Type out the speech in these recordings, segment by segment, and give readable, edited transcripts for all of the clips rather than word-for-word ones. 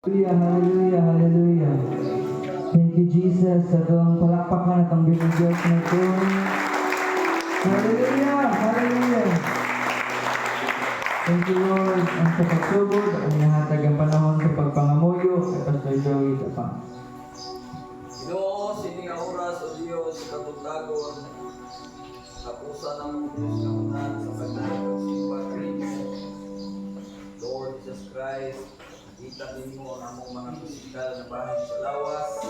Hallelujah, hallelujah, hallelujah. Thank you, Jesus, sa itong palakpakan at ang bilang Diyos na ito. Hallelujah, hallelujah. Thank you, Lord, ang sa pagsugod, ang nahatag ang panahon sa pagpangamuyo at Pastor Joey Tapang. Ginoo, sining ang oras o Diyos, katugdagon, kapusan ng Diyos na unan sa pagdagdag sa pag-rin. Lord Jesus Christ, kita din mo ang among mga pisikal na bahay sa lawas.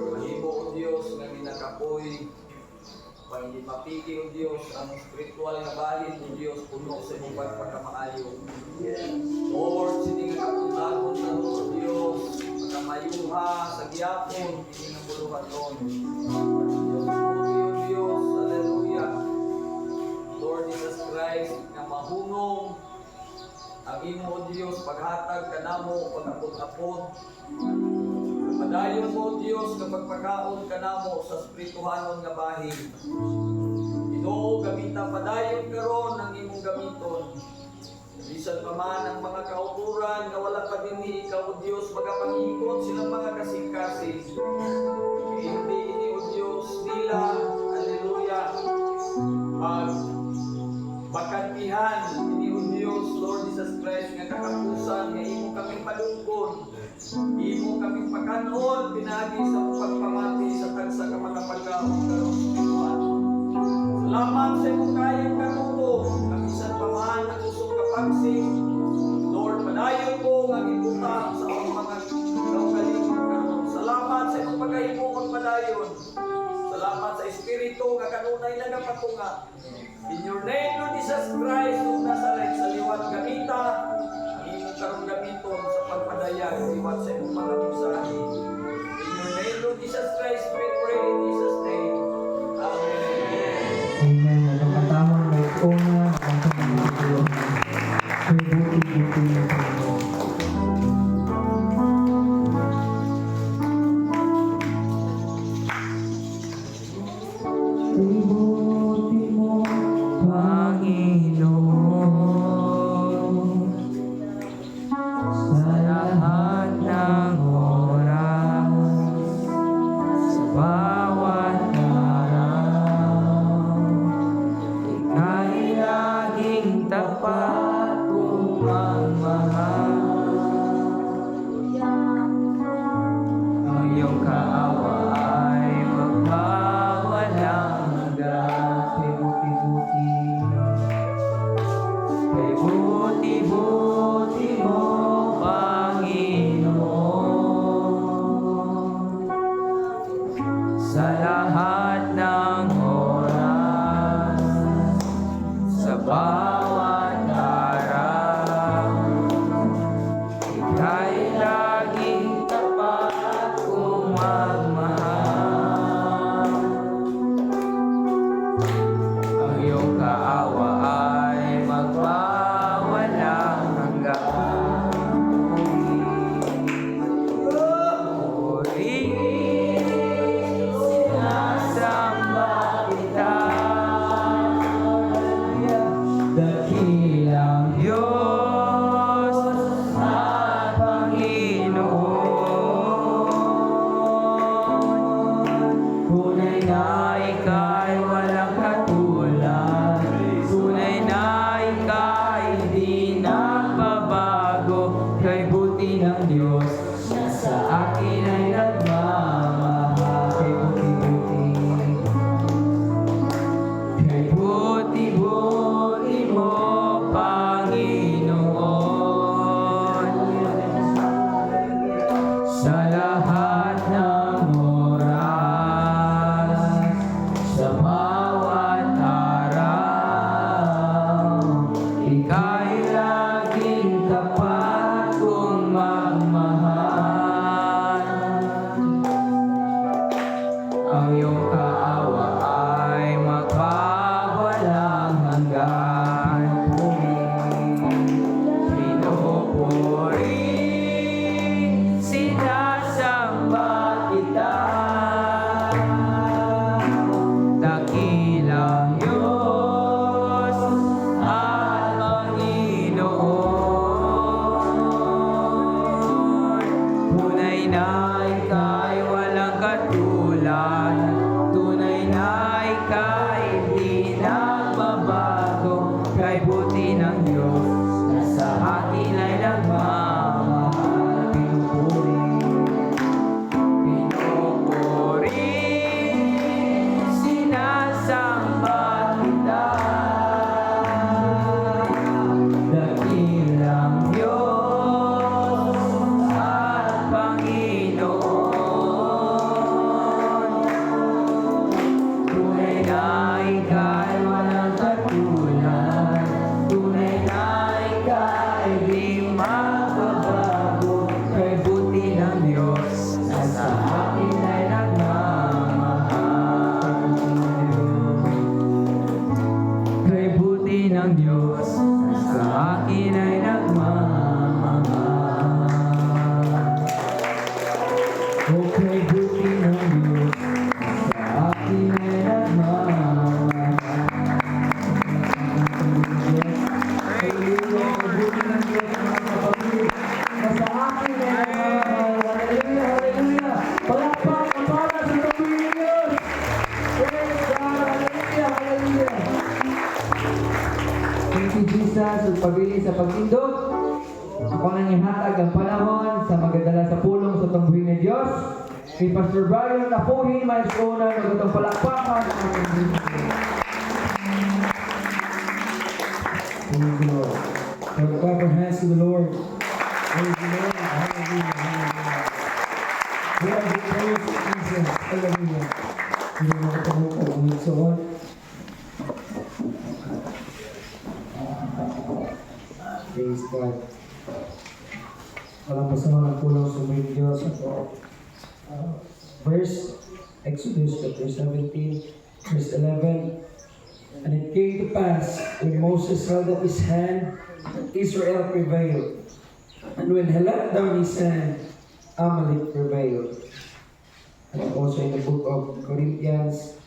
Mahimo o Diyos nga ginakapoy, pag hindi mapiki o Diyos, ang spiritual na bahin o Diyos, puno sa imong pagpakamaayo. Lord, sining ang katugdagon na o Diyos, pagkamayuha sa giyapon, hindi ng buluhan ron. Diyos, o Diyos, hallelujah. Lord Jesus Christ, nga mahunong ang imo o Diyos, paghatag kanamo, pag-apod-apod. Padayon mo o Diyos, kapag pagkaon kanamo sa spirituhanon nga bahin. Ginoo, gamitan padayon karon ang imong gamiton. Bisan pa man ang mga kauturan na wala pa dinhi ikaw o Diyos, magapangikot silang mga kasing-kasing. Hindi ini o Diyos nila, hallelujah, makantihan ini o Diyos, Lord Jesus Christ, nga katapusan, nga imo kaming palungkon, imo kaming pagkanon, pinagi sa pagpamati sa tagsa ka mga pagkaon karong spiritual. Salamat sa imong kayang kanuto, kamisan pa man ang usong kapagsing. Lord, padayon ko ang ibutang sa among mga kaugaling karon. Salamat sa imong pagkahimong padayon. Salamat sa Espiritu nga kanunay nagapatunga. In your name, Lord Jesus Christ, of Nazareth, sa liwat gamita, ang imong karong gamiton sa pagpadayag, liwat sa imong mga mensahe. In your name, Lord Jesus Christ, we pray in Jesus' name. Amen. Amen. Ang katahon may una, ang pagkakasalo. Buti-buti na tayo. Ibuti mo, Panginoon, sa lahat ng oras, sa bawat araw, ika'y laging tapat kung magmahal. Ang iyong kaawa ay magpawalang hanggan. Kay buti-buti, kay buti-buti mo, Panginoon, sa lahat ng oras, sa bawat araw, ika'y laging tapat kung magmahal. Ang iyong kaawa ay magpawalang hanggan. Purihin, sinasamba kita, dakilang Diyos at Panginoon. Tunay na ika'y walang katulad, tunay na ika'y di nagbabago. Kay buti ng Diyos na sa akin ay nagmamahal. Kay buti-buti, kay buti-buti mo, Panginoon, sa lahat ng oras, sa bawat araw, ika'y laging tapat kung magmahal. Ang iyong kaawa ay magpawalang hanggan. Pinupuri, sinasamba kita, dakilang Diyos at Panginoon. na ika'y walang katulad. Tunay na ika'y di nagbabago. Kay buti ng Diyos na sa akin ay nagmamahal. Pinupuri, sinasamba kita. Dakilang Diyos at Panginoon. Tunay na ika'y walang katulad. Tunay na ika'y di magbabago. Kay buti ng Diyos na sa akin ay nagmamahal. Kay buti ng Diyos na sa akin ay nagmamahal. Okay, buti ng Diyos sa akin ay nagmamahal. Hallelujah, buti ng Diyos mga kapatid. Na sa akin ay nagmamahal. Hallelujah, hallelujah. Palakpak ang para sa tabi ng Diyos. Praise God, hallelujah, hallelujah. Thank you, Jesus, sa pabili sa pagtindog. Ako nang ihatag ang panahon sa magdala sa pulong sa tambuhin ng Diyos. Kay Pastor Brian Napuhin, maestro na ng itong palakpakan. Praise the Lord. So clap our hands to the Lord. Praise the Lord. Hallelujah. Hallelujah. We are victorious in Jesus. Hallelujah. Hindi mo katamuko kung so on. Praise God. Walang pasama ng pulang sumay Diyos. Verse Exodus chapter 17, verse 11. And it came to pass, when Moses held up his hand, Israel prevailed. And when he let down his hand, Amalek prevailed. And also in the book of Corinthians,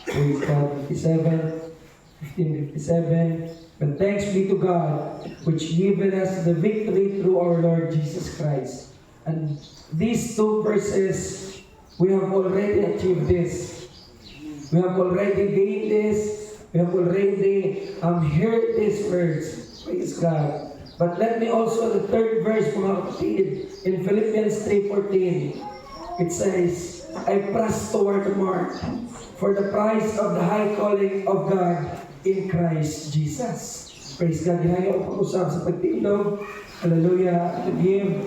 page 1557, but thanks be to God, which given us the victory through our Lord Jesus Christ. And these two verses, we have already achieved this. We have already gained this. We have already heard these words. Praise God. But let me also, the third verse, mga kapatid, in Philippians 3:14, it says, I press toward the mark for the prize of the high calling of God in Christ Jesus. Praise God. Dihayo ang pag-usap sa pagtindog. Hallelujah. To give,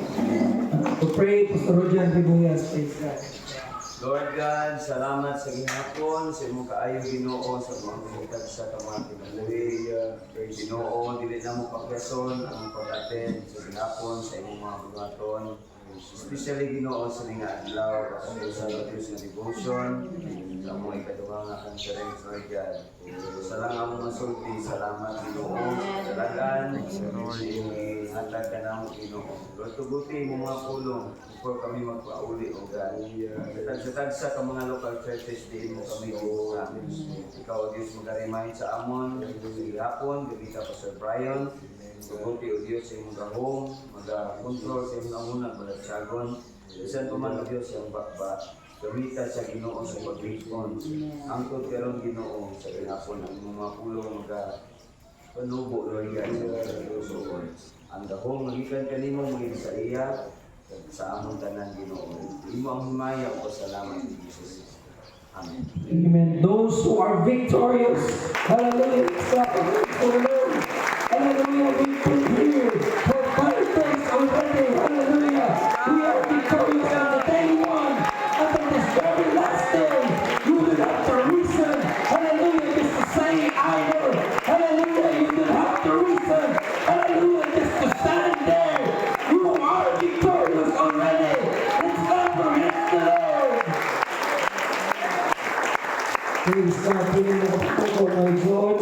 to pray, Pastor Rojan Ribuyas. Praise God. Lord God, salamat sa gihapon, sa imong kaayo Ginoo sa mga pinitag sa kamati ng Hallelujah. Ginoo, dili na mo pagkason ang pag-attend sa gihapon sa imong mga buhaton. Especially Ginoo sa mga adlaw sa Diyos nga devotion, sa mga ikaduha nga conference, Lord God. Salamat mga sulti, salamat Ginoo. Salagan, hatag ka na mo Ginoo. Lord, tuguti mo mga pulong before kami magpauli o God. Tagsa ka mga local churches, din mo kami Ginoo namin. Ikaw, Diyos, mag-remind sa amon, hapon, gabi ka Pastor Brian. Tuguti o Diyos sa imong gahong, mag-control sa imong amunan, malatsagon. Isan pa man o Diyos yung bakba. Gamitan sa Ginoo sa pag-respond. Ang karon Ginoo sa ginapon ang mga pulong panubo Lord God sa Ginoo. Ang dahong magikan kanimo maging sa iya sa among tanan Ginoo. Imo ang himaya o salamat ni Jesus. Amen. Amen. Those who are victorious, hallelujah, clap our hands for the Lord. Hallelujah, we put here for 5 days already. Hallelujah. We are victorious on the day one. Until this very last day, you will have to reason. Hallelujah, just to say idle. Hallelujah, you will have to reason. Hallelujah, just to stand there. You are victorious already. Let's clap our hands to the Lord. Praise God. Pili na ako my Lord.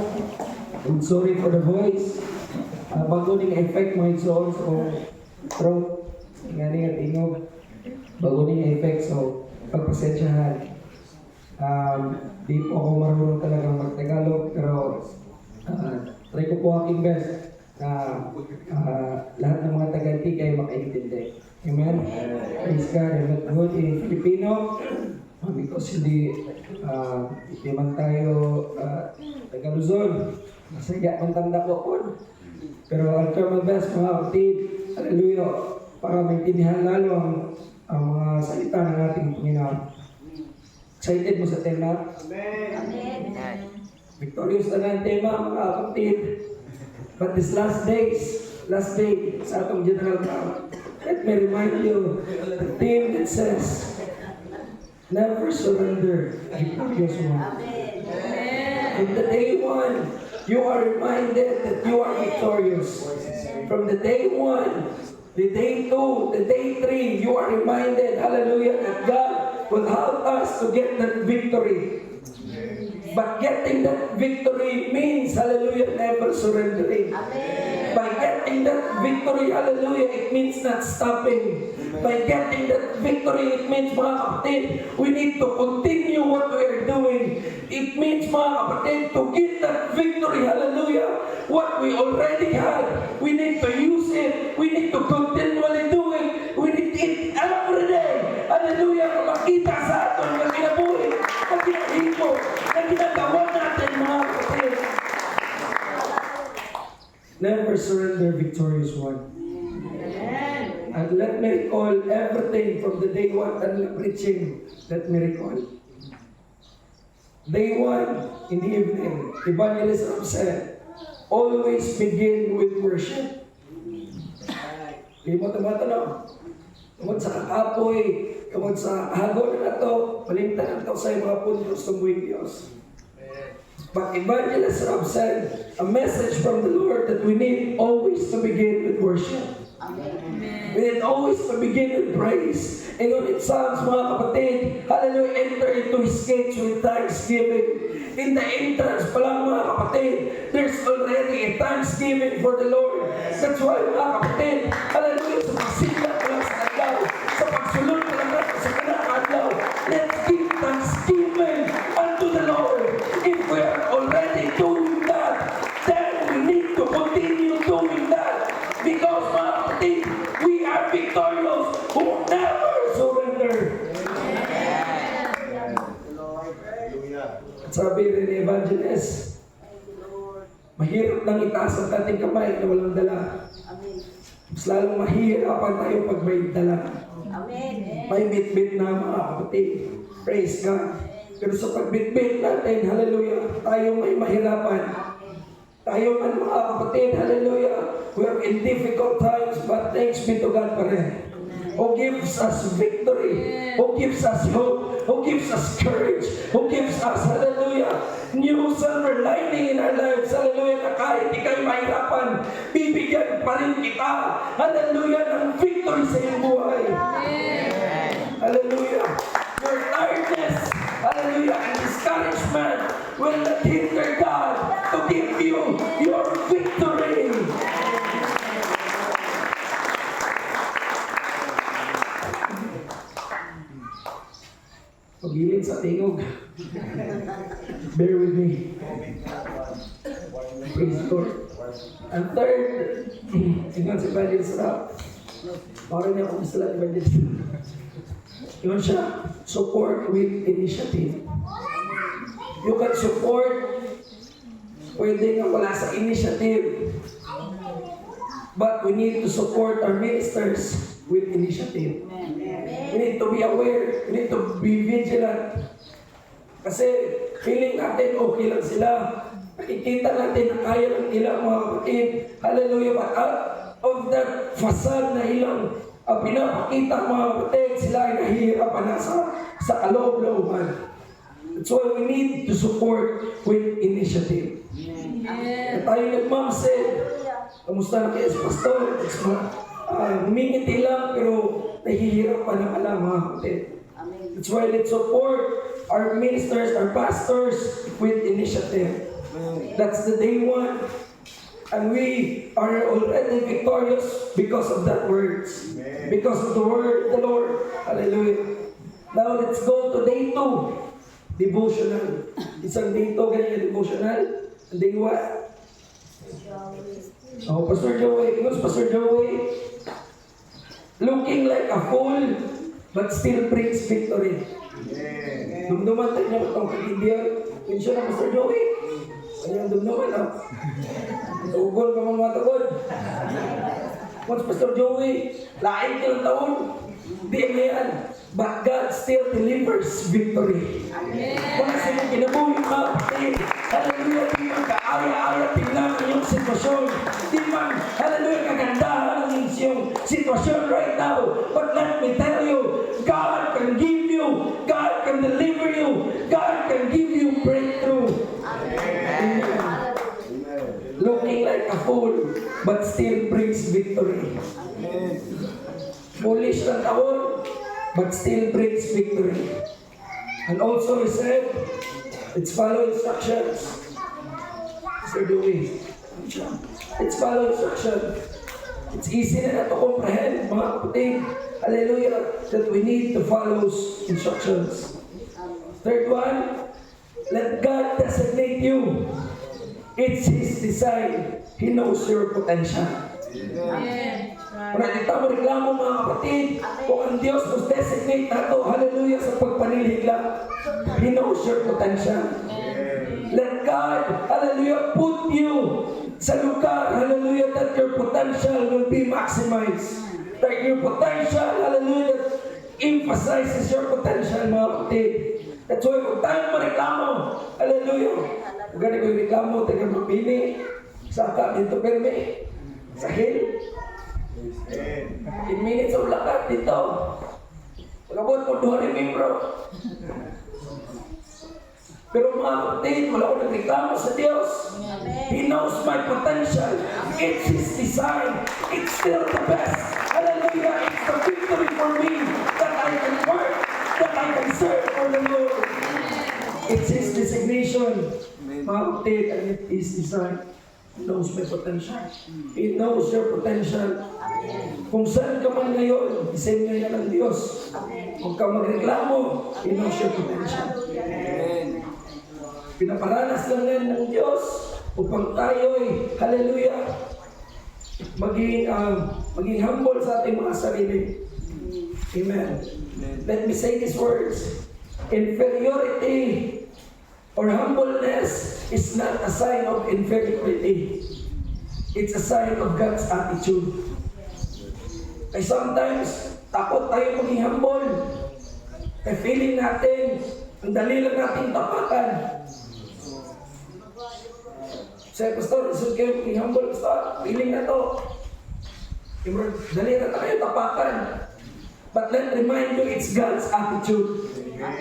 I'm sorry for the voice. Bago ning effect my soul so throat ngani at ingog. Bago ning effect so pagpasensyahan. Di po ako marunong talagang mag-Tagalog pero try ko po aking best na lahat ng mga taga-Antigua ay makaintindi. Amen? Praise God. I'm not good in Filipino because hindi man tayo taga Luzon. Masaya ang tanda ko po. Pero I'll try my best mga kapatid. Hallelujah. Para maintindihan lalo ang mga salita ng ating Panginoon. Excited mo sa tema? Amen. Victorious na ang tema mga kapatid. But this last day sa atong general camp, let me remind you the theme that says, never surrender, victorious one. From the day one, you are reminded that you are victorious. From the day one, the day two, the day three, you are reminded, hallelujah, that God will help us to get that victory. But getting that victory means, hallelujah, never surrendering. By getting that victory, hallelujah, it means not stopping. By getting that victory, it means, mga kapatid, we need to continue what we are doing. It means, mga kapatid, to get that victory, hallelujah, what we already had, we need to use it. We need to continually do it. We need it every day. Hallelujah, makita sa atin na kinabuhi, na kinahiko, na ginagawa natin, mga kapatid. Never surrender, victorious one. And let me recall everything from the day one and preaching. Let me recall. Day one, in the evening, Evangelist Rob said, always begin with worship. Di mo tumatanong. Tungkol sa kakapoy, tungkol sa hagon na ito, palintan ito sa mga puntos ng buwing Diyos. But Evangelist Rob said, a message from the Lord that we need always to begin with worship. We need always to begin with praise. And when it sounds, mga kapatid, hallelujah, enter into His gates with thanksgiving. In the entrance pa lang, mga kapatid, there's already a thanksgiving for the Lord. That's why, mga kapatid, hallelujah, sa pagsilat pa lang sa adlaw, sa pagsulod pa lang natin sa kanang adlaw, let's give thanksgiving unto the Lord. If we are already doing that, then we need to continue doing that. Because, mga kapatid, we are victorious who never surrender. At sabi rin ni Evangelist, mahirap nang itaas ang ating kamay na walang dala. Mas lalong mahirapan tayo pag may dala. May bit-bit na, mga kapatid. Praise God. Pero sa pagbit-bit natin, hallelujah, tayo may mahirapan. Tayo man, mga kapatid, hallelujah, we are in difficult times, but thanks be to God pa rin. Who gives us victory, who gives us hope, who gives us courage, who gives us, hallelujah, new silver lining in our lives, hallelujah, na kahit ikay mahirapan, bibigyan pa rin kita, hallelujah, ng victory sa iyong buhay. Hallelujah. Your tiredness, hallelujah, and discouragement will not hinder God to give you your victory. Pagilid sa tingog. Bear with me. Praise the Lord. And third, ingat si Evangelist Rob. Parang niya kung sila Evangelist. Yun siya, support with initiative. You can support, pwede nga wala sa initiative. But we need to support our ministers with initiative. We need to be aware, we need to be vigilant. Kasi feeling natin okay lang sila. Nakikita natin na kaya lang nila, mga kapatid. Hallelujah. But out of that facade na ilang pinapakita, mga kapatid, sila ay nahihirapan na sa kaloob-looban. That's why we need to support with initiative. At tayo nag-mom said, kamusta na kayo sa pastor? Humingiti lang pero nahihirapan na pala, mga kapatid. That's why let's support our ministers, our pastors with initiative. That's the day one. And we are already victorious because of that words. Because of the word of the Lord. Hallelujah. Now let's go to day 2. Devotional. Isang day 2 ganyan devotional. Day 1. Oh, Pastor Joey. Who's Pastor Joey? Looking like a fool, but still brings victory. Dumduman tayo niya itong katindihan. Pinsyo na, Pastor Joey. Kanyang dumduman, ha? Tugol ka mga matagod. What's Pastor Joey? Lain ka ng taon. Di mo yan. But God still delivers victory. Kung nasa mong kinabuhi mga kapatid, hallelujah, di man kaaya-aya tingnan ang iyong sitwasyon. Di man, hallelujah, kagandahan ang iyong sitwasyon right now. But let me tell you, God can give you, God can deliver you, God can give you breakthrough. Amen. Looking like a fool, but still brings victory. Foolish na taon, but still brings victory. And also he said, let's follow instructions. Mr. Dewey, let's follow instructions. It's easy na to comprehend, mga kapatid. Hallelujah, that we need to follow instructions. Third one, let God designate you. It's His design. He knows your potential. Kung nakita mo reklamo mga kapatid, kung ang Diyos nos designate na ito, hallelujah, sa pagpanilig lang, He knows your potential. Let God, hallelujah, put you sa lugar, hallelujah, that your potential will be maximized. That your potential, hallelujah, that emphasizes your potential, mga kapatid. That's why kung tayo mareklamo, hallelujah, kung gano'n ko yung reklamo, tayo mapili, saka dito perme, sa hill, 10 minutes sa ulakan dito. Pagkabot ko 2 membro. Pero mga kapatid, wala ko nagreklamo sa Diyos. He knows my potential. It's His design. It's still the best. Hallelujah. It's the victory for me that I can work, that I can serve for the Lord. It's His designation. Mga kapatid, and it's His design. He knows my potential. He knows your potential. Kung saan ka man ngayon, isend ngayon ng Diyos. Kung ka magreklamo, He knows your potential. Pinaparanas lang yan ng Diyos upang tayo'y, hallelujah, maging humble sa ating mga sarili. Amen. Let me say these words. Inferiority or humbleness is not a sign of inferiority. It's a sign of God's attitude. Kaya sometimes, takot tayo maging humble. Kaya feeling natin, ang dali lang natin tapakan. Say, Pastor, isod kayo maging humble, Pastor. Feeling na to. Dali na tayo tapakan. But let me remind you, it's God's attitude.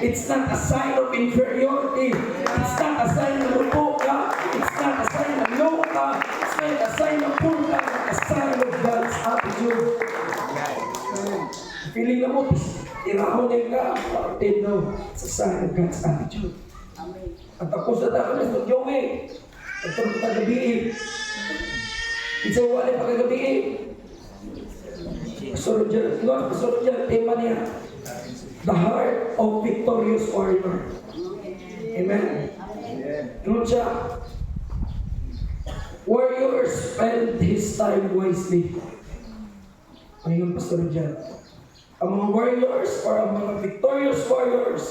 It's not a sign of inferiority. It's not a sign of lupo ka. It's not a sign of low ka. It's not a sign of poor ka. It's a sign of God's attitude. Feeling na mo, irahonin ka. Kapatid, no. It's a sign of God's attitude. At tapos na tayo na sa Joey. At tapos na gabiin. It's a wali pa kagabiin. Pastor John, tema niya. The heart of victorious warrior. Amen. Ano siya? Warriors spend his time wisely. Ayun, Pastor John. Ang mga warriors or ang mga victorious warriors,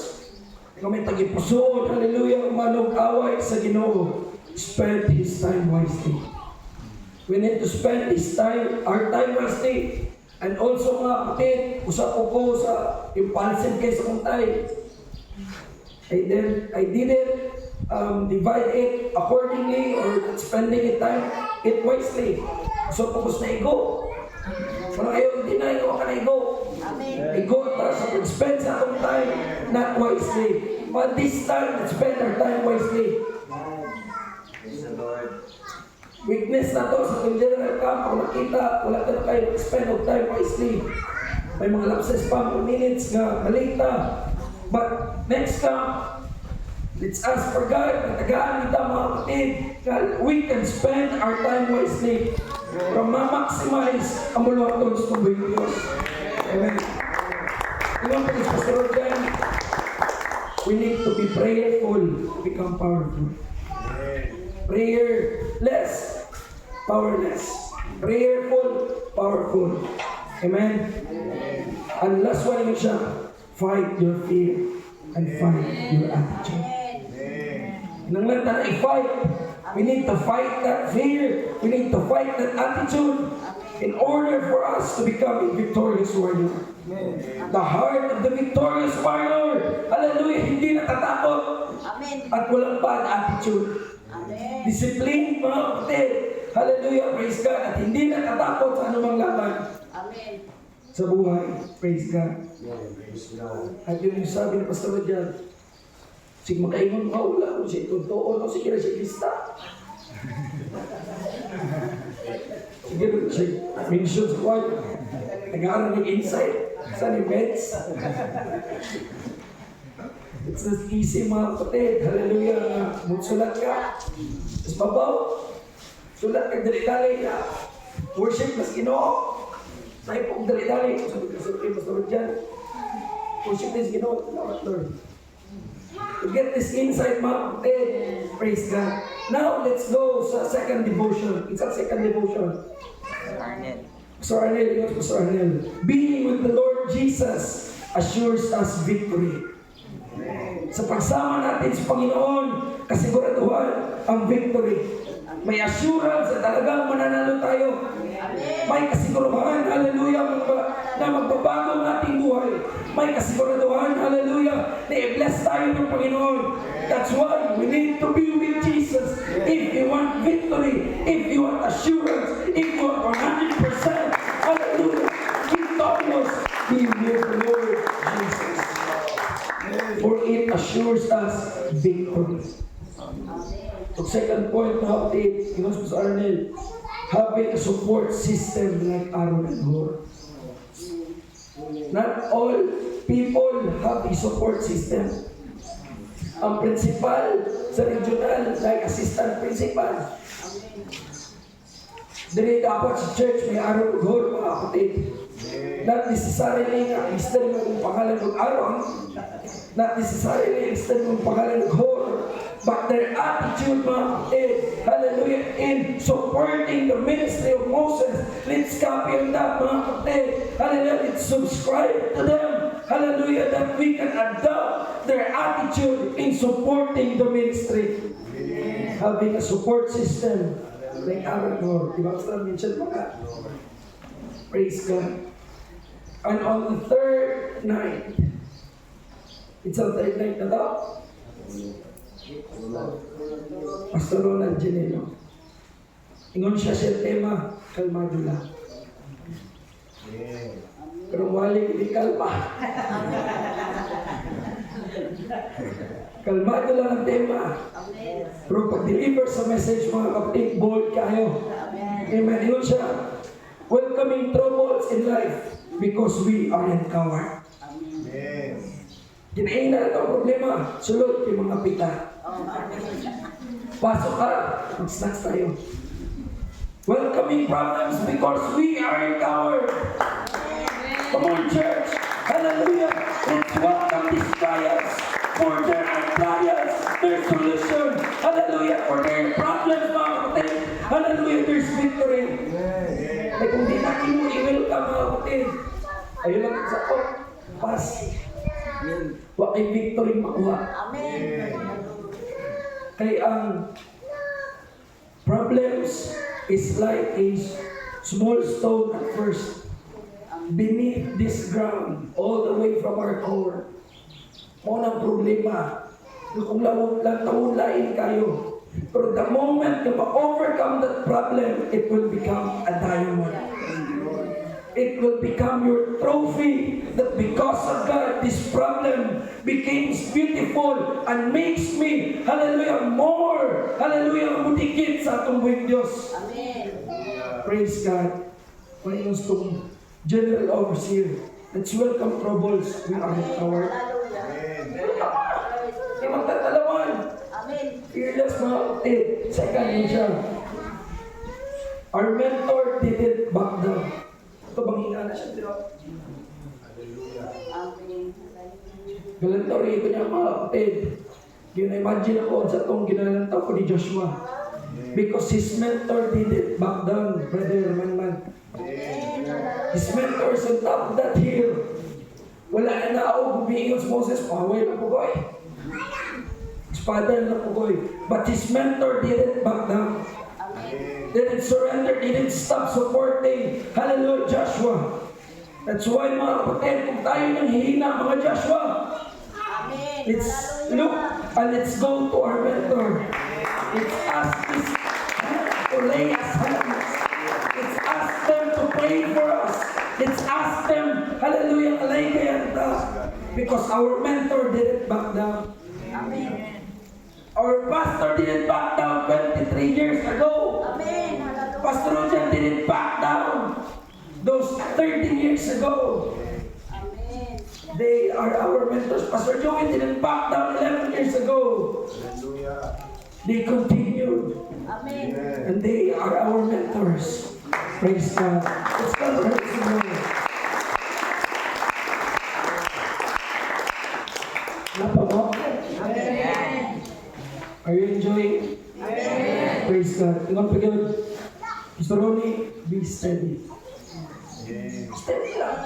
kami tagipusoon, hallelujah, manong-away sa Ginoo, spend his time wisely. We need to spend our time wisely. And also mga kapatid, usap ko sa impulsive case kong tayo. I didn't divide it accordingly or spending it wisely. So focus na ego. Kung ayaw hindi na ego ka na ego. Ego ta sa pag-spend sa atong time, not wisely. But this time, let's spend our time wisely. Weakness na to sa general camp, kung nakita, wala ka na kayo spend of time wisely. May mga lapses pa, mga minutes nga, malita. But next camp, let's ask for God, natagaan nita mga kapatid, we can spend our time wisely para ma-maximize ang muluhatons ng buhay ng Diyos. Amen. Tingnan po sa Pastor Jan, we need to be prayerful to become powerful. Prayerless powerless. Prayerful, powerful. Amen? And last one naman siya, fight your fear and fight your attitude. Nang lang tayo i-fight, we need to fight that fear. We need to fight that attitude in order for us to become a victorious warrior. The heart of the victorious warrior, hallelujah, hindi natatakot at walang bad attitude. Discipline, mga kapatid, hallelujah, praise God, at hindi natatakot sa anumang laban sa buhay. Praise God. At yun yung sabi ng Pastor Radial, sige makaingon ka, wala ko siya itutuon o sige na siya lista. Sige na siya mention sa kwan. Nag-aaral ng insight sa ni Meds. It's not easy mga kapatid. Hallelujah. Magsulat ka. Tapos babaw. Sulat ka dali-dali na. Worship mas Ginoo. Tayo pong dali-dali. Sabi ka sa Pastor dyan. Worship is Ginoo. Lord. To get this insight, mga kapatid. Praise God. Now, let's go sa second devotion. It's a second devotion. Pastor Arnel. Being with the Lord Jesus assures us victory. Sa pagsama natin sa Panginoon, kasiguraduhan ang victory. May assurance na talagang mananalo tayo. May kasiguraduhan, hallelujah, na magbabago ang ating buhay. May kasiguraduhan, hallelujah, na i-bless tayo ng Panginoon. That's why we need to be with Jesus. If you want victory, if you want assurance, if you want 100%, hallelujah, victorious, be with the Lord Jesus. For it assures us victory. So second point na update, Pastor Arnel, having a support system like Aaron and Hur. Not all people have a support system. Ang principal sa regional, like assistant principal. Dili dapat sa church may Aaron and Hur, mga kapatid. Not necessarily na listed mo kung pangalan ng Aaron, not necessarily listed mo kung pangalan ng Hur, but their attitude, mga kapatid, hallelujah, in supporting the ministry of Moses. Let's copy on that, mga kapatid. Hallelujah, let's subscribe to them. Hallelujah, that we can adopt their attitude in supporting the ministry. Having a support system like Aaron Hur. Diba sa mention mga? Praise God. And on the third night, it's a third night na daw. Pastor Ronald Genelo. Ingon siya siya tema, kalmado lang. Pero wali hindi kalma. Kalmado lang ang tema. Pero pag-deliver sa message, mga kapatid, bold kayo. Amen. Ingon siya, welcoming troubles in life because we are empowered. Kinain na ito ang problema. Sulod yung mga pita. Pasok ka, mag-snacks tayo. Welcoming problems because we are empowered. Come on, church. Hallelujah. Let's welcome these trials for their trials, their solution. Hallelujah. For their problems, mga kapatid. Hallelujah. There's victory. Ay kung di natin mo i-welcome, mga kapatid. Ayun lang sa ko. Pass. Wag ay victory makuha. Kaya ang problems is like a small stone at first. Beneath this ground, all the way from our core. Unang problema, kung lain kayo. Pero the moment you overcome that problem, it will become a diamond. It will become your trophy that because of God, this problem becomes beautiful and makes me, hallelujah, more, hallelujah, mutikit sa atong buhay Diyos. Amen. Praise God. Panginoon itong General Overseer. Let's welcome troubles. We are empowered. Hindi magtatalawan. Amen. Fearless, mga kapatid. Second yun siya. Our mentor didn't back down. Ito bang hinala siya, pero? Amen. Galantori ko niya, mga kapatid. Yun, imagine ako sa itong ginalantaw ko ni Joshua. Because his mentor didn't back down, Brother Manman. His mentor is on top of that hill. Wala na nao, gumiingon sa Moses, paway na po koy. Espada na po koy. But his mentor didn't back down. Didn't surrender, didn't stop supporting. Hallelujah, Joshua. That's why mga kapatid, kung tayo nang hihina, mga Joshua, let's look and let's go to our mentor. Let's ask this to lay us hands. Let's ask them to pray for us. Let's ask them, hallelujah, alay kayanta. Because our mentor didn't back down. Our pastor didn't back down 23 years ago. Pastor Rojan didn't back down those 30 years ago. They are our mentors. Pastor Joey didn't back down 11 years ago. They continued. And they are our mentors. Praise God. Let's cover her tonight. Napa mo? Are you enjoying? Praise God. Ingat pa gawin. Mr. Ronnie, be steady. Steady lang.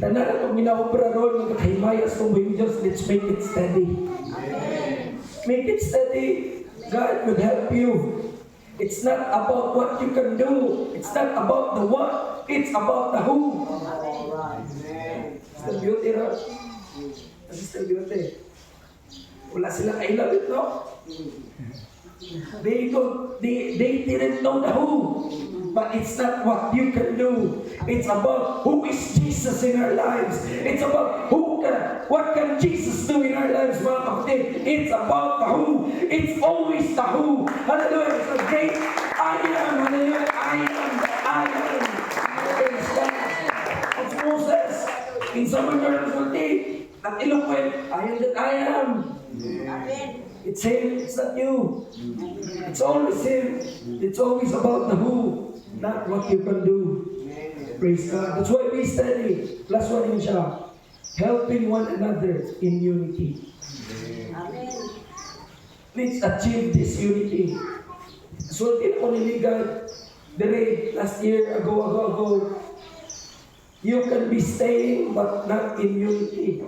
Tanan itong ginaobra ron, magkakahimayas ng mga Diyos, let's make it steady. Make it steady. God will help you. It's not about what you can do. It's not about the what. It's about the who. Sister Beauty, no? Sister Beauty. Wala silang I love it, no? They didn't know the who. But it's not what you can do. It's about who is Jesus in our lives. It's about what can Jesus do in our lives, mga kapatid. It's about the who. It's always the who. Hallelujah. It's a great I am. Hallelujah. I am the I am. Praise God. Of Moses, in some of your resulti, at eloquent, I am that I am. It's him. It's not you. It's always him. It's always about the who. Not what you can do. Praise God. That's why we study. Last one yun siya. Helping one another in unity. Let's achieve this unity. So, din ako niligan. Last year, ago. You can be staying but not in unity.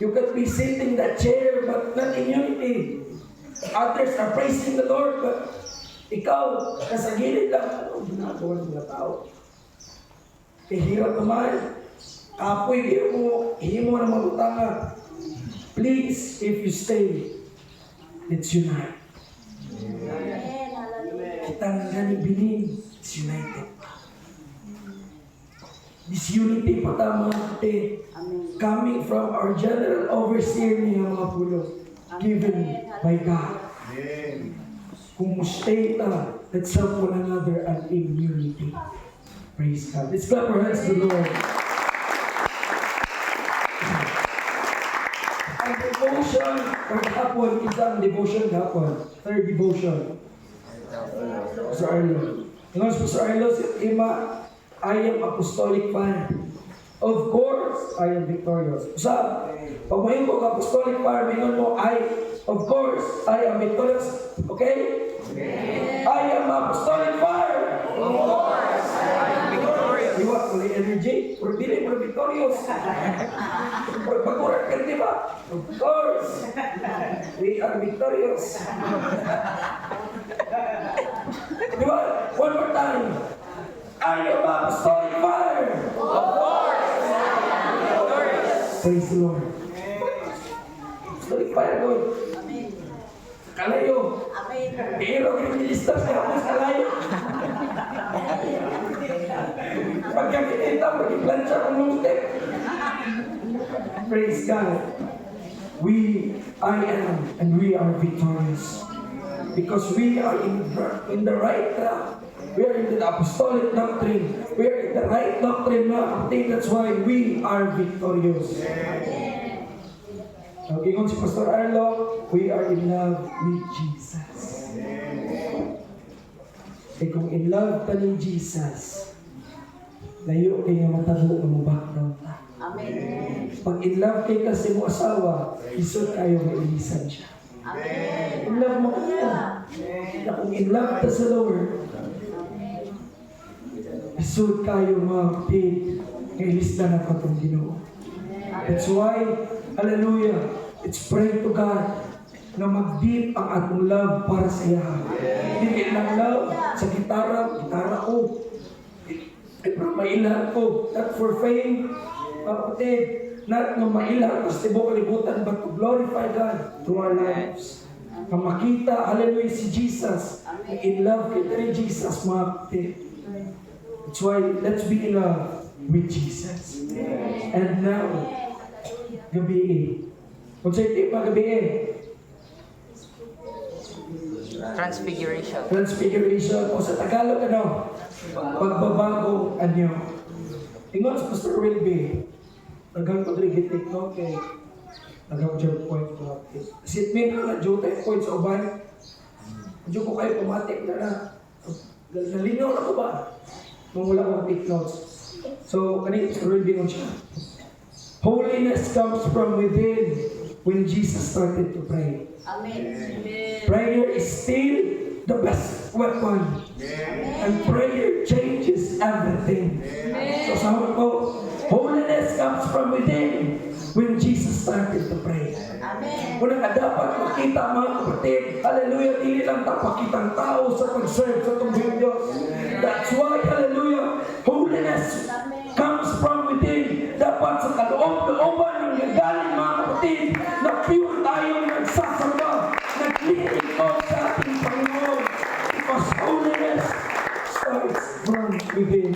You can be sitting in that chair but not in unity. Others are praising the Lord but ikaw, nasa gilid lang, ano ginagawa ng mga tao? Hirap naman. Kapoy, himo na magutanga. Please, if you stay, let's unite. Kitang ganibinin, it's united. This unity pa tama natin, coming from our general overseer niya mga pulo, given by God. Kung stay ta, let's help one another and in unity. Praise God. Let's clap our hands to the Lord. Ang devotion, or hapon, isang devotion hapon. Third devotion. Pastor Arlo. Ngayon, Pastor Arlo, si Ima, I am apostolic fan. Of course, I am victorious. Sa pagmahin ko ka apostolic fan, mingon mo, of course, I am victorious. Okay? I am apostolic fire. Of course, I am victorious. You want fully energy? Or dili mo victorious? Or pag-urat ka, di ba? Of course, we are victorious. Di ba? One more time. I am apostolic fire. Of course, I am victorious. Praise the Lord. Apostolic fire, Lord. Kalayo. Pero kinilistas na ako sa kalayo. Pagkakita, mag-iplansya ko ng step. Praise God. I am and we are victorious. Because we are in the right track. We are in the apostolic doctrine. We are in the right doctrine, mga kapatid. That's why we are victorious. Okay, kung si Pastor Arlo, we are in love with Jesus. Eh kung in love ka ni Jesus, layo kayo matabo ng background ta. Amen. Pag in love kayo kasi mo asawa, isod kayo mailisan siya. In love mo kaya. Na kung in love ta sa Lord, isod kayo mga kapatid, ilista na ka itong Ginoo. That's why, hallelujah, it's praying to God na mag-deep ang atong love para sa iya. Hindi lang love sa gitara ko. Pero mailan ko, not for fame, mga kapatid, not na mailan, tapos tibok kalibutan, but to glorify God through our lives. Na makita, hallelujah, si Jesus, na in love kita rin Jesus, mga kapatid. That's why, let's be in love with Jesus. And now, gabi kung sa'yo tema gabi Transfiguration. Transfiguration, o sa Tagalog, pagbabago, anyo. Ingon sa Pastor Wilby, nagang pagrigitik, no? Kay nagang job point ko. Sit me na nga, job point sa uban. Diyo ko kayo pumatik na. Nalinaw na ko ba? Nung wala akong take notes. So, kanina Pastor Wilby nun siya. Holiness comes from within when Jesus started to pray. Prayer is still the best weapon. And prayer changes everything. So sabi ko, holiness comes from within when Jesus started to pray. Kung nga dapat makita mga kapatid, hallelujah, hindi lang tapakitang tao sa pag-serve sa tumbiyong Diyos. That's why, hallelujah, holiness comes from within. Dapat sa kaloob-looban ng gagaling mga kapatid, na pure tayong nagsasamba, naglilingkod sa ating Panginoon. Because holiness starts from within.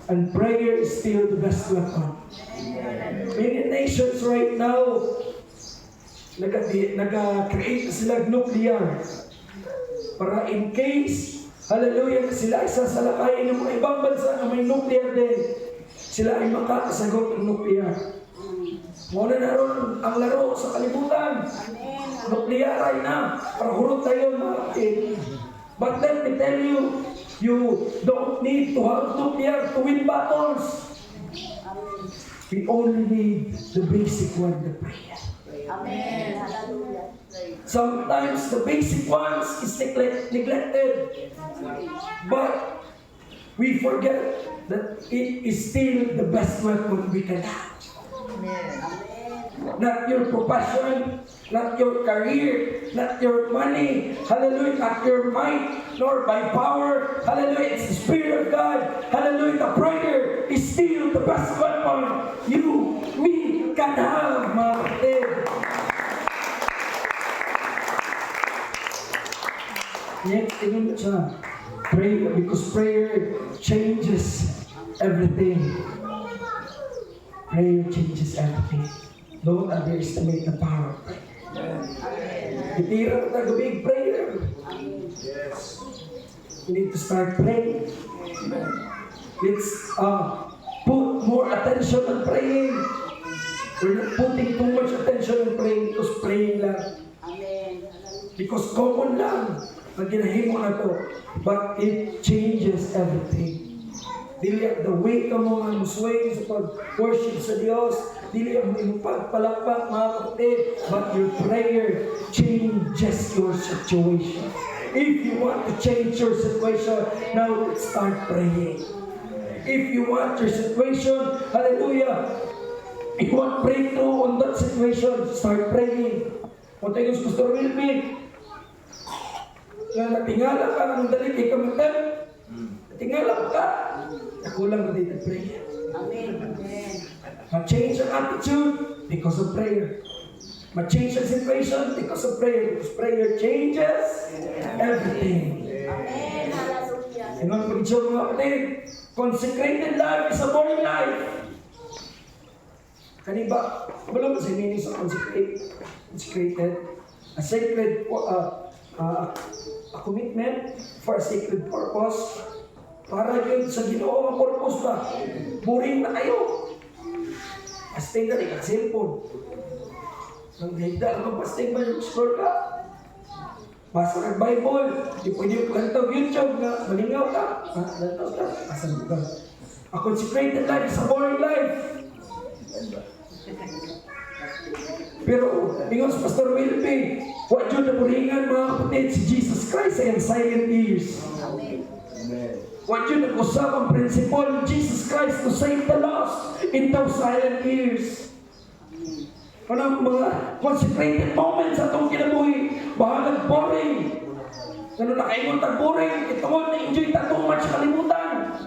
And prayer is still the best weapon. Many nations right now, nag-create sila nuclear. Para in case, hallelujah, sila ay sasalakayin ng mga ibang bansa na may nuclear din, sila ay makakasagot ng nuclear. Muna na ron ang laro sa kalibutan. Nuclear ay na. Para hurot tayo mga kapatid. But let me tell you, you don't need to have nuclear to win battles. We only need the basic one, the prayer. Sometimes the basic ones is neglected. But we forget that it is still the best weapon we can have. Not your profession, not your career, not your money, hallelujah, not your might, nor by power, hallelujah, it's the Spirit of God, hallelujah, the prayer is still the best weapon you, we can have, mga kapatid. Yet, tingnan mo siya, pray, because prayer changes everything. Prayer changes everything. Don't underestimate the power of prayer. Itira ka big prayer. You need to start praying. Let's put more attention on praying. We're not putting too much attention on praying because praying lang. Because common lang ang ginahimo na to. But it changes everything. Dili ang the way ka mo ang musway sa pag-worship sa Diyos. Dili ang iyong pagpalakpak, mga kapatid. But your prayer changes your situation. If you want to change your situation, now let's start praying. If you want your situation, hallelujah, if you want breakthrough on that situation, start praying. Kung tayo gusto rin, na natingala ka, nang dali kay kamatan, natingala ka, nakulang na dito prayer. Ma-change ang attitude because of prayer. Ma-change ang situation because of prayer. Because prayer changes everything. And ang pag-joke mga kapatid, consecrated life is a boring life. Kaniba, wala ba sa meaning sa consecrated? A sacred, a commitment for a sacred purpose. Para yun sa Ginoo ang purpose ba? Boring na kayo. Pasting ka, di ka cellphone. Nang higda ka pasting ba yung scroll ka? Basa ng Bible. Di pwede yung kantaw YouTube na malingaw ka. Lantaw ka. Asan ka? A consecrated life is a boring life. Pero, ingon sa Pastor Wilby, what yun na buringan mga kapatid, si Jesus Christ ay ang silent ears. What yun nag-usap ang principle ni Jesus Christ to save the lost in those silent ears. Kanang mga consecrated moments atong kinabuhi, bahalag boring. Ano nakaingon tag boring, itungod na-enjoy ta too much kalimutan.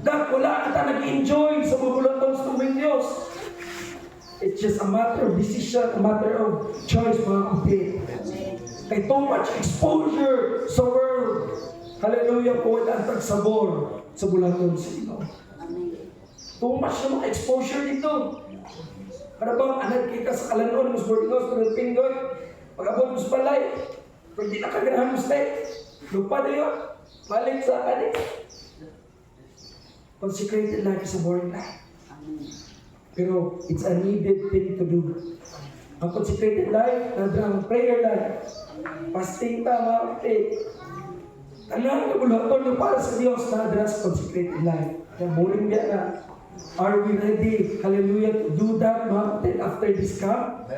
Dak, wala na ta nag-enjoy sa mabulotong sa tuming Diyos. It's just a matter of decision, a matter of choice mga kapatid. Kay too much exposure sa world. Hallelujah po, wala ang tagsabor sa bulaton sa ino. Too much na mga exposure dito. Para bang anak kita sa kalanon, mas boarding house, pero pinggoy, pag-abot mo sa balay, kung di nakaganahan mo stay, lupa na yun, balik sa kanin. Consecrated life is a boring life. Pero it's a needed thing to do. Ang consecrated life, ang prayer life, fasting ta, mga kapatid. Tanang nabulaton na para sa Diyos na sa consecrated life. Kaya boring yan na. Are we ready, hallelujah, to do that, mga kapatid, after this camp?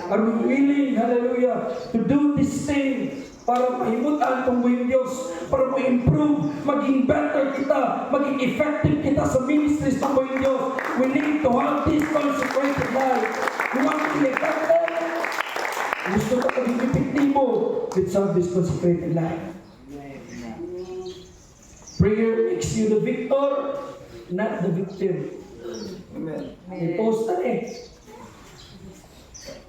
Are we willing, hallelujah, to do this thing para mahimutan itong buhay Diyos, para ma-improve, maging better kita, maging effective kita sa ministries ng buhay Diyos? We need to have this consecrated life. We want to be effective. Gusto ka maging epektibo. Let's have this consecrated life. Prayer makes you the victor, not the victim. Amen. I-post na eh.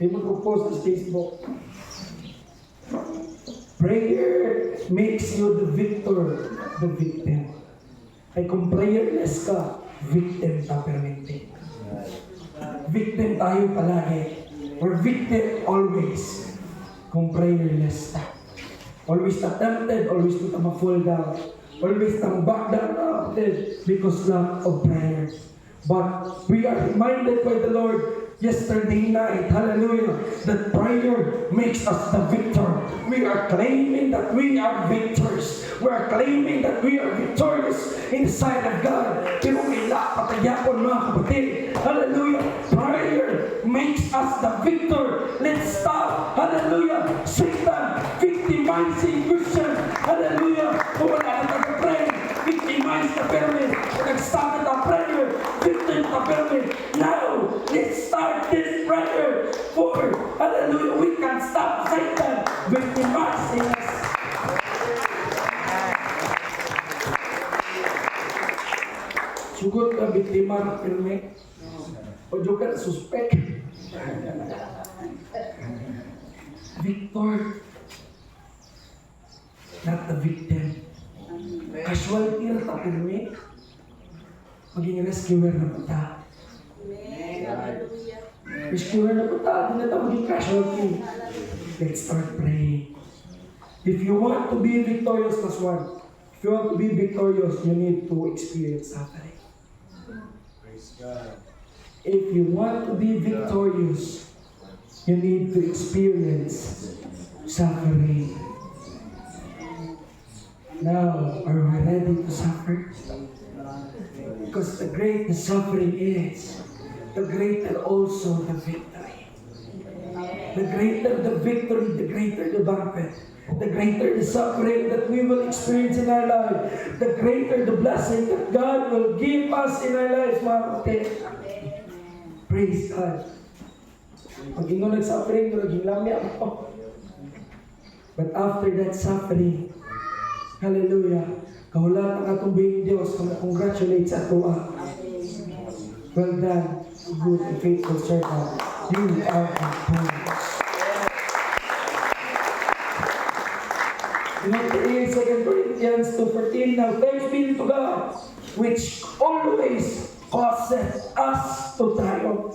May mag-post sa Facebook. Prayer makes you the victor, the victim. Ay kung prayerless ka, victim ta permanente. Victim tayo palagi. We're victim always. Kung prayerless ta. Always ta tempted, always ta ma-fall down. Always ta back down because lack of prayer. But we are reminded by the Lord yesterday night, hallelujah, that prayer makes us the victor. We are claiming that we are victors. We are claiming that we are victorious in the sight of God. Pero ila patayapon mga kapatid. Hallelujah. Prayer makes us the victor. Let's stop. Hallelujah. Satan victimizing Christian. Hallelujah. Kung wala na taga-pray, victimize the pyramid. Nag-stop na prayer. Victim the pyramid. Now, let's start this prayer for, hallelujah, we can stop Satan victimizing us. Sugod ka biktima ng pyramid. O diyo ka na suspect. Victor, not the victim. Casualty na ta pyramid. Maging rescuer na po ta. Rescuer na po ta. Di na ta maging casualty. Let's start praying. If you want to be victorious, plus one. If you want to be victorious, you need to experience suffering. If you want to be victorious, you need to experience suffering. Now, are we ready to suffer? Because the greater the suffering is, the greater also the victory. The greater the victory, the greater the banquet. The greater the suffering that we will experience in our life, the greater the blessing that God will give us in our lives, mga kapatid. Praise God. Pag ingon nag-suffering, naging lamya ako. But after that suffering, hallelujah, kahulat ang atong buhing Diyos, congratulate sa ato. Well done, good and faithful servant. You are victorious. You know, in 2 Corinthians 2:14, now thanks be to God, which always causes us to triumph.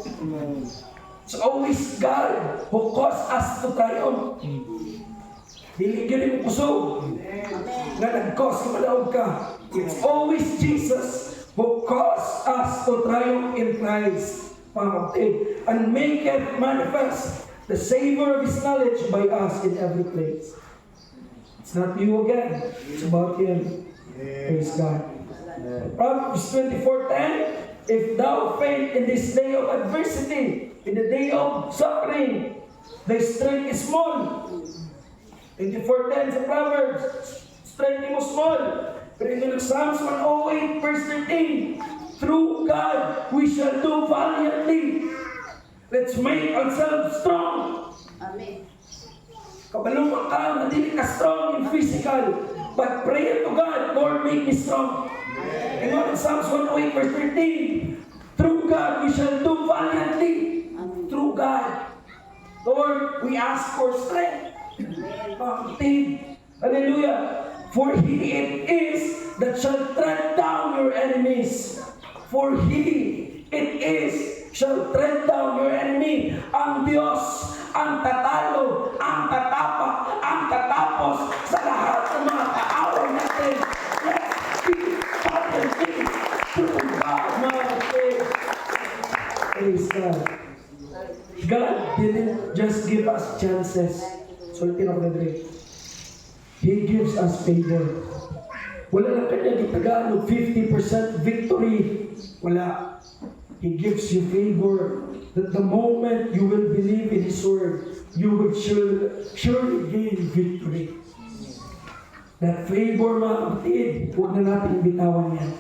It's always God who causes us to triumph. Dili yun yung kusog na nag-cause na malawag ka. It's always Jesus who causes us to triumph in Christ, mga kapatid, and make it manifest the savor of His knowledge by us in every place. It's not you again. It's about Him. Praise God. Proverbs 24:10. if thou faint in this day of adversity, in the day of suffering, thy strength is small. 24:10 sa Proverbs, strength mo small. Pero in Psalms 108 verse 13, through God we shall do valiantly. Let's make ourselves strong. Amen. Kabalungan ka, madili ka strong in physical. But pray to God, Lord, make me strong. And in Psalms 108 verse 13, through God we shall do valiantly. Through God. Lord, we ask for strength. Hallelujah. For He it is that shall tread down your enemies. For He it is shall tread down your enemy. Ang Diyos ang tatalo, ang tatapak, ang tatapos sa lahat ng mga kaaway natin. Let's be valiantly through God, mga kapatid. Praise God. God didn't just give us chances. Sultin ako na rin. He gives us favor. Wala lang kanya gitagalog 50% victory. Wala. He gives you favor. That the moment you will believe in His word, you will surely gain victory. That favor, mga kapatid, huwag na natin bitawan yan.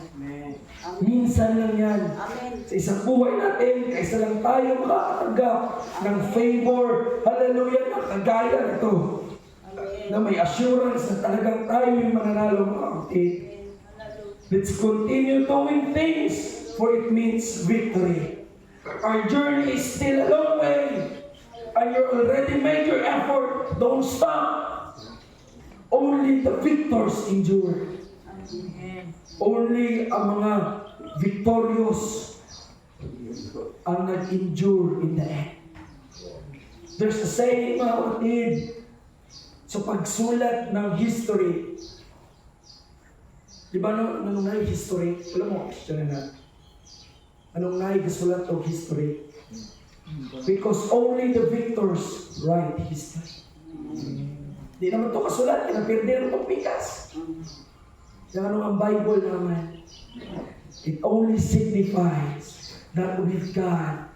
Minsan lang yan. Amen. Sa isang buhay natin, kaisa lang tayo makakatanggap ng favor. Hallelujah, na kagaya nito. Na may assurance na talagang tayo yung mananalo, mga kapatid. Let's continue doing things, for it means victory. Our journey is still a long way, and you already made your effort. Don't stop. Only the victors endure. Only ang mga victorious ang nag-endure in the end. There's a saying, mga kapatid, sa pagsulat ng history. Di ba anong na history? Alam mo, question na. Anong naigasulat ng history? Because only the victors write history. Di naman ito kasulat, kinapirder itong pikas. Yung ang Bible naman, it only signifies that with God,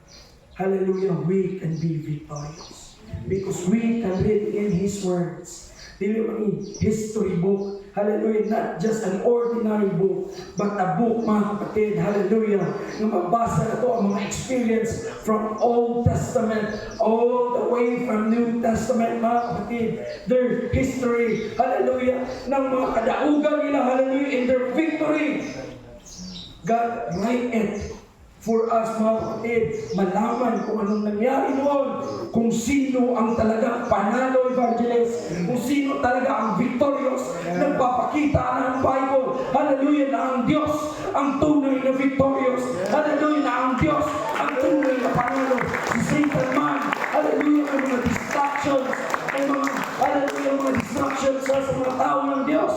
hallelujah, we can be victorious. Because we can read in His words. Dili man history book. Hallelujah. Not just an ordinary book, but a book, mga kapatid. Hallelujah. Yung mabasa na ito ang mga experience from Old Testament all the way from New Testament, mga kapatid. Their history, hallelujah, ng mga kadaugan nila, hallelujah, in their victory. God write it for us, mga kapatid, malaman kung anong nangyari noon, kung sino ang talagang panalo evangelist, kung sino talaga ang victorious, nagpapakita ng Bible, hallelujah, na ang Diyos ang tunay na victorious, hallelujah, na ang Diyos ang tunay na panalo. Si Satan man, hallelujah, ang mga distractions, ang mga, hallelujah, mga distractions sa mga tao ng Diyos.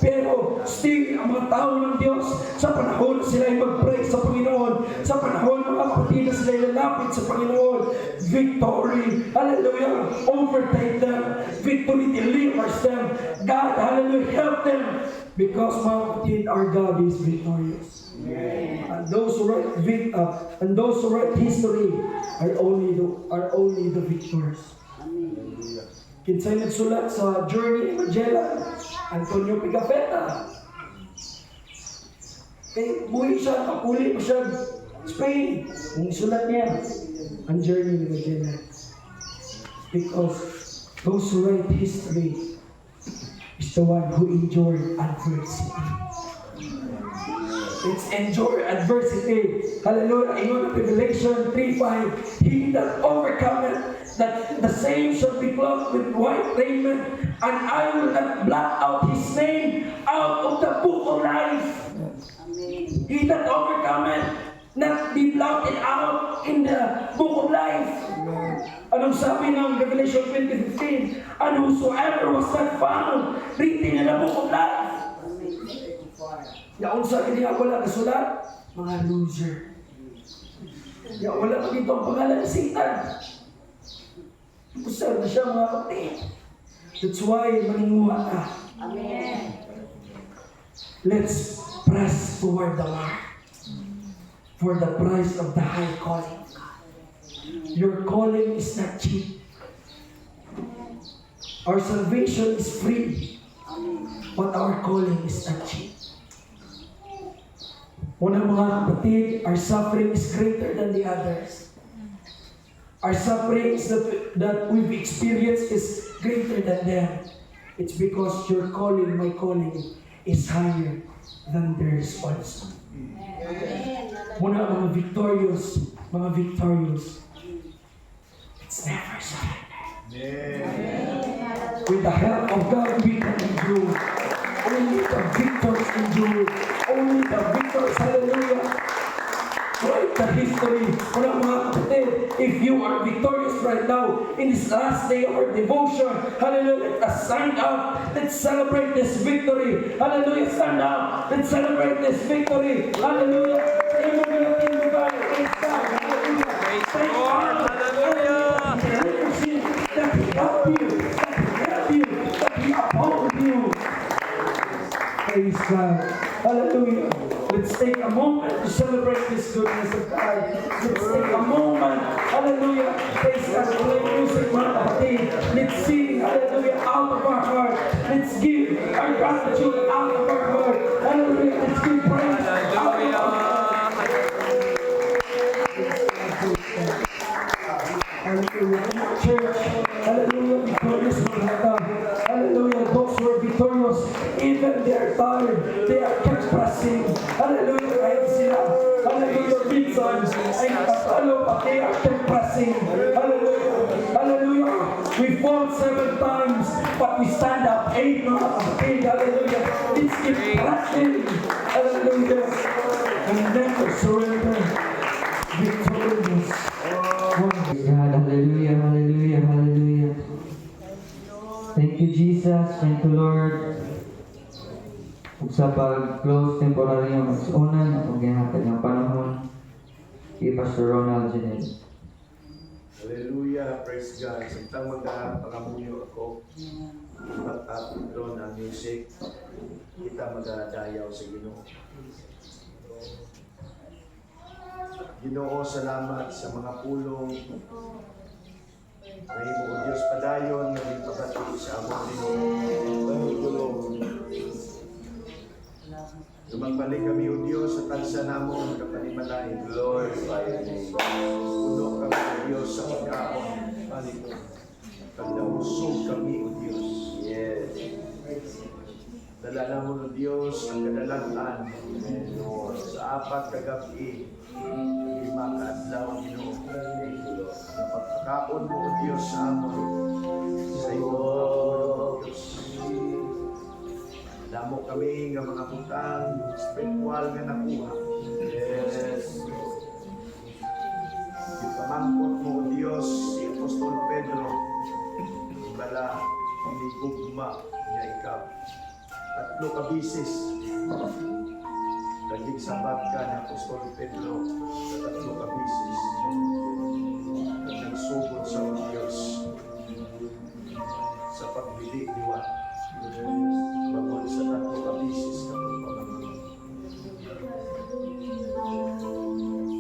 Pero still, ang mga tao ng Diyos, sa panahon na sila ay mag-pray sa Panginoon, sa panahon mga kapatid na sila ay lalapit sa Panginoon, victory, hallelujah, overtake them, victory delivers them, God, hallelujah, help them, because mga kapatid, our God is victorious. And those who write history are only the victors. Kinsay nagsulat sa Journey in Magellan, Antonio Pigafetta. Kaya buhay siya, kapuli pa siya, Spain. Ang sulat niya, ang Journey in Magellan. Because those who write history is the one who endured adversity. Let's endure adversity. Hallelujah. In Revelation 3:5, he that overcometh, that the same shall be clothed with white raiment, and I will not blot out his name out of the book of life. Amen. He that overcometh, not be blotted out in the book of life. Anong sabi ng Revelation 20:15? And whosoever was not found written in the book of life. Yaon sa akin niya wala kasulat, mga loser. Ya wala pa dito ang pangalan ni Satan. Pusar na siya, mga kapatid. That's why maninguha ka. Amen. Let's press toward the mark for the price of the high calling. Your calling is not cheap. Our salvation is free, but our calling is not cheap. Una mga kapatid, our suffering is greater than the others. Our sufferings that we've experienced is greater than them. It's because your calling, my calling, is higher than theirs also. Muna mga victorious, it's never surrender. With the help of God, we can endure. Only the victors endure. Only the victors, hallelujah. Write the history. Muna mga kapatid, if you are victorious right now, in this last day of our devotion, hallelujah, let us stand up. Let's celebrate this victory. Hallelujah, stand up. Let's celebrate this victory. Hallelujah. Praise God. Hallelujah. Praise the Lord. Hallelujah. That He help you. That He uphold you. Praise God. Hallelujah. Let's take a moment to celebrate this goodness of God. Let's take a moment. Hallelujah. Praise God. Play music, mga kapatid. Let's sing. Hallelujah. Out of our heart. Let's give our gratitude out of our heart. Hallelujah. Let's give praise out of our heart. Hallelujah. Church, hallelujah, victorious mga. Hallelujah, those who are victorious, even they are tired, they are kept pressing. Hallelujah, kahit sila, hallelujah, minsan ay nakatalo, but they are kept pressing. Hallelujah, hallelujah, we fall 7 times, but we stand up 8 mga kapatid. Hallelujah, let's keep pressing. Hallelujah, and never surrender. Victorious. God, hallelujah, hallelujah, hallelujah. Thank you, Jesus. Thank you, Lord. Ug sa pag-close temporary ng mag-unan at paghihatag ng panahon kay Pastor Ronald Janel. Hallelujah, praise God. Samtang pangamunyo ako, matapos ng music, kita magadayaw sa Ginoo. Ginoo, salamat sa mga pulong na imo o Diyos padayon na ipabati sa among Ginoo. Lumagbalik kami o Diyos sa tansa namong kapanimalay. Glorify your name. Puno kami o Diyos sa pagkaon. Pagdausog kami o Diyos. Yes. Dala namon o Diyos ang kadalanan sa 4 kagabi. 5 kaadlaw Ginoo. Ang pagkakaon mo o Diyos sa amon sa iyong mga puno o Diyos. Damo kami nga mga butang spiritual nga nakuha. Yes. Ipamangkot mo o Diyos si Apostol Pedro. Bala, hindi gugma niya ikaw. 3 kabisis. Naging sabat ka ni Apostol Pedro sa 3 kabisis. Nagsugod sa Diyos sa pagbilik-diwa. Bagol sa 3 kabisis na pagpapagod.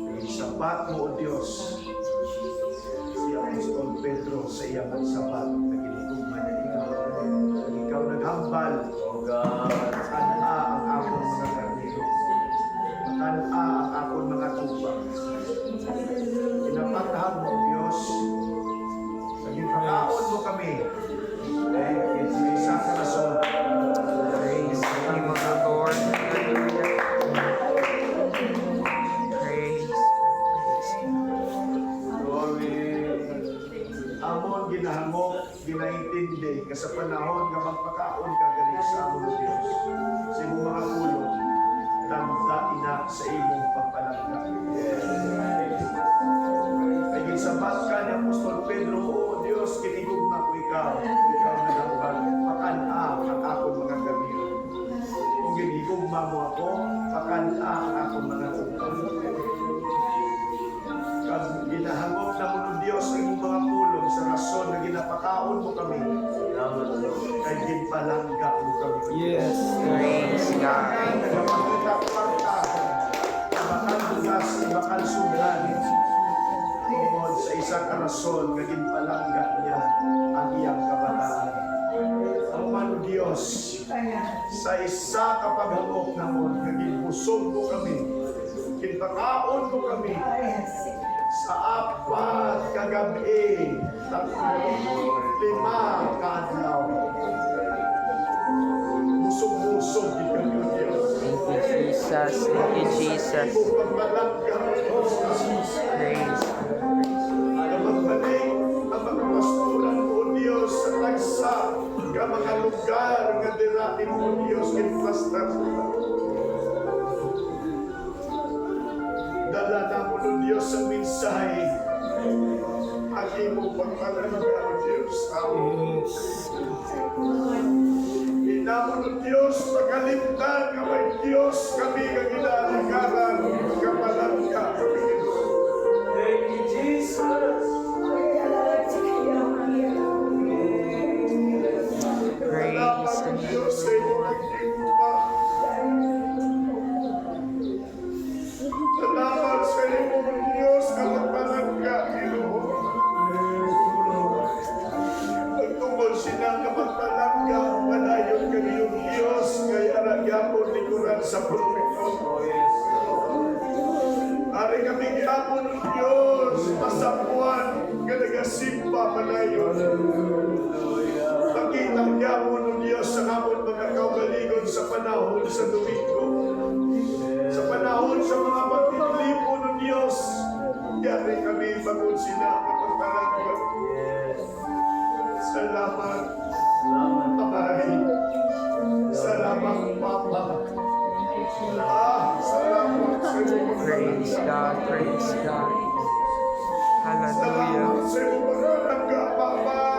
Naging sabat mo o Diyos si Apostol Pedro sa iyang sabat na ginigugma niya ikaw. Ikaw naghambal, O God, makana ang akong mga karnero. Makana ang akong mga tubang. Pinapatahan mo, Diyos. Naging pagkaon mo kami. Dahil sa isang rason. Praise the name of the Lord. Hallelujah. Praise. Glory. Amon ginahangok, ginaintindi, ka sa panahon nga magpakaon ka galing sa amon o Diyos. Sa imong mga pulong, tanda inak sa imong pagpalagda. Ay ginsabat ka ni Apostol Pedro, O Diyos, kinigugma ko ikaw. Ikaw nagambal, pakanaang ang akong mga gabiro. Kung ginigugma mo ako, pakanaang ang akong mga tugtog. Kag ginahangop na mo ng Diyos ang imong mga pulong sa rason na ginapakaon mo kami. Salamat, Lord. Kay ginpalangga mo kami. Yes. Praise God. Nagpakita-pakita. Bakal makalsugan tungod sa isang karason naging palangga niya ang iyang kabataan. Ang mano Diyos, sa isa kapaghamok namon, naging busog mo kami, kinpakaon mo kami, sa apat kagabi, 5 kadlaw. Busog-busog di kami, O Diyos. Thank you, Jesus. Thank you, Jesus. Imo pagbalangga, O Diyos. Praise. Magbalik ang mga pastoran mo, O Diyos, sa tagsa ka mga lugar nga diratin mo, O Diyos, kinplastar mo. Dala na mo, O Diyos, ang mensahe. Ang imo pagbalangga, O Diyos, Inamon, O Diyos, pagkalimtan ka may Diyos, kami ka ginalagaran, kapalangga kami. Thank you, Jesus. Praise the name. Diyos sa imo nagtipa. Salamat sa imo, Diyos, kapagbalangga, Ginoo. Pagtungkol sinang kapagbalangga, manayon kami yung Diyos, kaya nagyapon likuran sa propeta. Ari kami gyapon ng Diyos, masapuan, galagasimpa manayon. Pakitang gyapon ng Diyos sa kamon mga kaubaligon sa panahon sa Domingo. Sa panahon sa mga pagtitilipo ng Diyos, yari kami bagod sila kapagbalangga. Salamat, Amay. Salamat, Papa. Salamat sa iyo. Praise God. Praise God. Hallelujah. Salamat sa iyo, Papa.